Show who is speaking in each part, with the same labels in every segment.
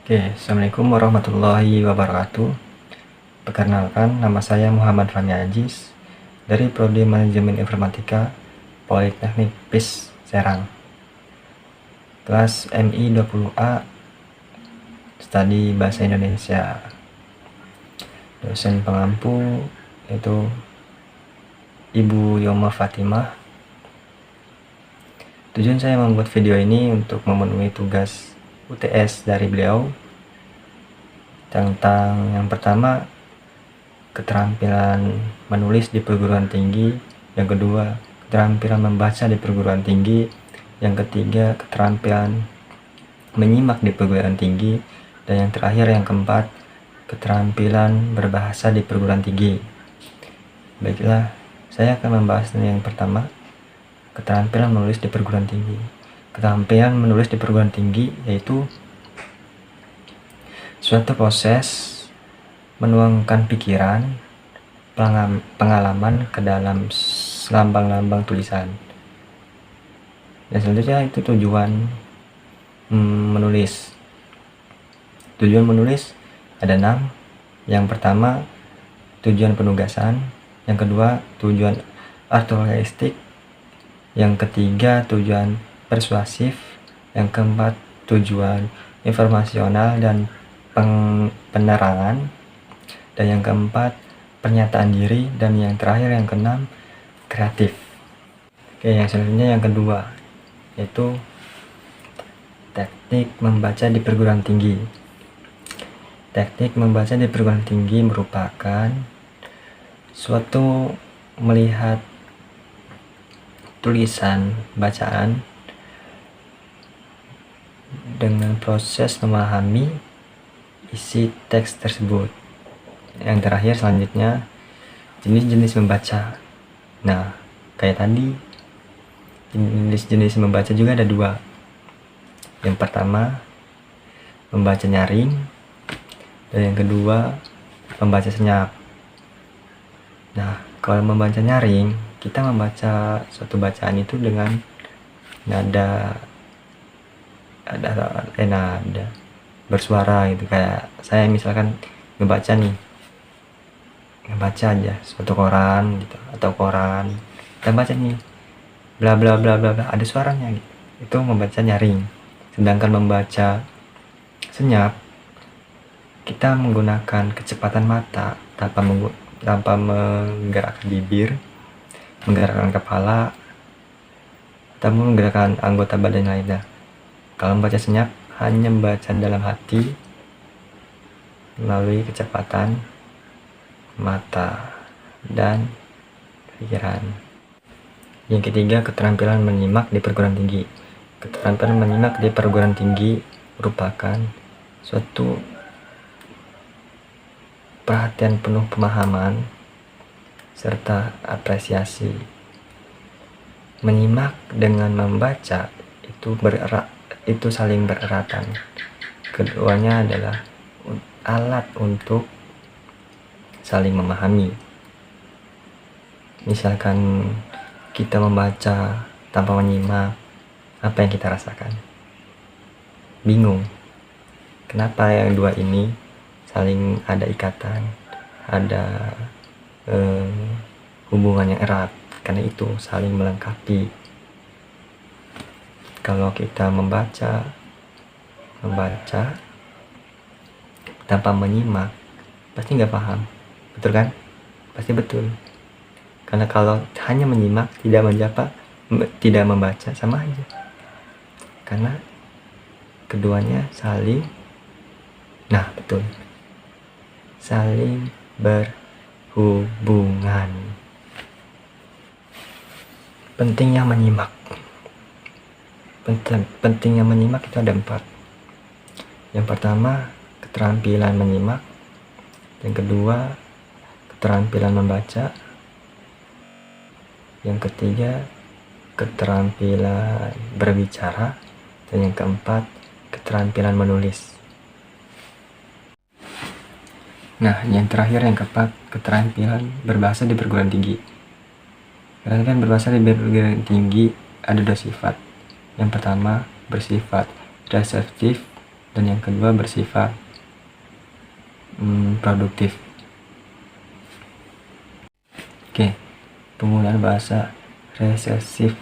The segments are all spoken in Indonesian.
Speaker 1: Assalamualaikum warahmatullahi wabarakatuh. Perkenalkan, nama saya Muhammad Fahmi Aziz dari Prodi Manajemen Informatika Politeknik PIS Serang. Kelas MI 20A, Studi Bahasa Indonesia. Dosen pengampu yaitu Ibu Yoma Fatimah. Tujuan saya membuat video ini untuk memenuhi tugas UTS dari beliau tentang yang pertama keterampilan menulis di perguruan tinggi, yang kedua keterampilan membaca di perguruan tinggi, yang ketiga keterampilan menyimak di perguruan tinggi, dan yang terakhir yang keempat keterampilan berbahasa di perguruan tinggi. Baiklah, saya akan membahas yang pertama, keterampilan menulis di perguruan tinggi. Keterampilan menulis di perguruan tinggi yaitu suatu proses menuangkan pikiran, pengalaman ke dalam lambang-lambang tulisan. Dan selanjutnya itu tujuan menulis. Tujuan menulis ada 6. Yang pertama tujuan penugasan, yang kedua tujuan ortolistik, yang ketiga tujuan persuasif, yang keempat tujuan informasional dan penerangan, dan yang keempat pernyataan diri, dan yang terakhir yang keenam kreatif. Yang selanjutnya yang kedua yaitu teknik membaca di perguruan tinggi. Teknik membaca di perguruan tinggi merupakan suatu melihat tulisan bacaan dengan proses memahami isi teks tersebut. Yang terakhir selanjutnya jenis-jenis membaca. Nah, kayak tadi jenis-jenis membaca juga ada 2. Yang pertama membaca nyaring, dan yang kedua membaca senyap. Nah, kalau membaca nyaring, kita membaca suatu bacaan itu dengan nada bersuara gitu. Kayak saya misalkan ngebaca aja suatu koran gitu, atau koran kita baca nih bla bla bla bla bla, ada suaranya gitu. Itu membaca nyaring. Sedangkan membaca senyap, kita menggunakan kecepatan mata tanpa menggerakkan bibir, menggerakkan kepala, atau menggerakkan anggota badan lainnya. Kalau membaca senyap hanya membaca dalam hati melalui kecepatan mata dan pikiran. Yang ketiga, keterampilan menyimak di perguruan tinggi. Keterampilan menyimak di perguruan tinggi merupakan suatu perhatian penuh pemahaman serta apresiasi. Menyimak dengan membaca itu saling bereratan. Keduanya adalah alat untuk saling memahami. Misalkan kita membaca tanpa menyimak, apa yang kita rasakan? Bingung. Kenapa yang 2 ini saling ada ikatan, ada hubungan yang erat? Karena itu saling melengkapi. Kalau kita membaca tanpa menyimak, pasti nggak paham, betul kan? Pasti betul. Karena kalau hanya menyimak tidak membaca, sama aja. Karena keduanya saling berhubungan. Pentingnya menyimak. Pentingnya menyimak itu ada 4. Yang pertama keterampilan menyimak, yang kedua keterampilan membaca, yang ketiga keterampilan berbicara, dan yang keempat keterampilan menulis. Nah, yang terakhir yang keempat keterampilan berbahasa di perguruan tinggi. Keterampilan berbahasa di perguruan tinggi ada 2 sifat. Yang pertama bersifat reseptif dan yang kedua bersifat produktif. Oke, penggunaan bahasa resesif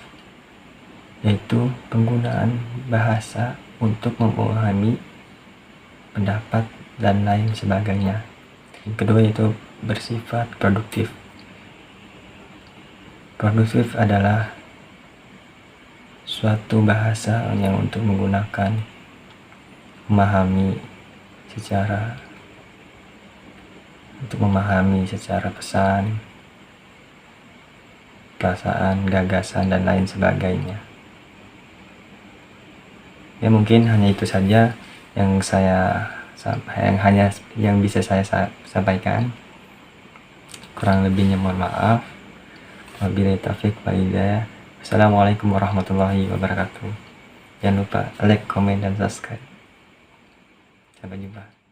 Speaker 1: yaitu penggunaan bahasa untuk memahami pendapat dan lain sebagainya. Yang kedua yaitu bersifat produktif. Produktif adalah suatu bahasa yang untuk menggunakan memahami secara pesan, perasaan, gagasan, dan lain sebagainya. Ya, mungkin hanya itu saja yang bisa saya sampaikan. Kurang lebihnya mohon maaf. Wabillahi taufiq wal hidayah. Assalamualaikum warahmatullahi wabarakatuh. Jangan lupa like, comment, dan subscribe. Sampai jumpa.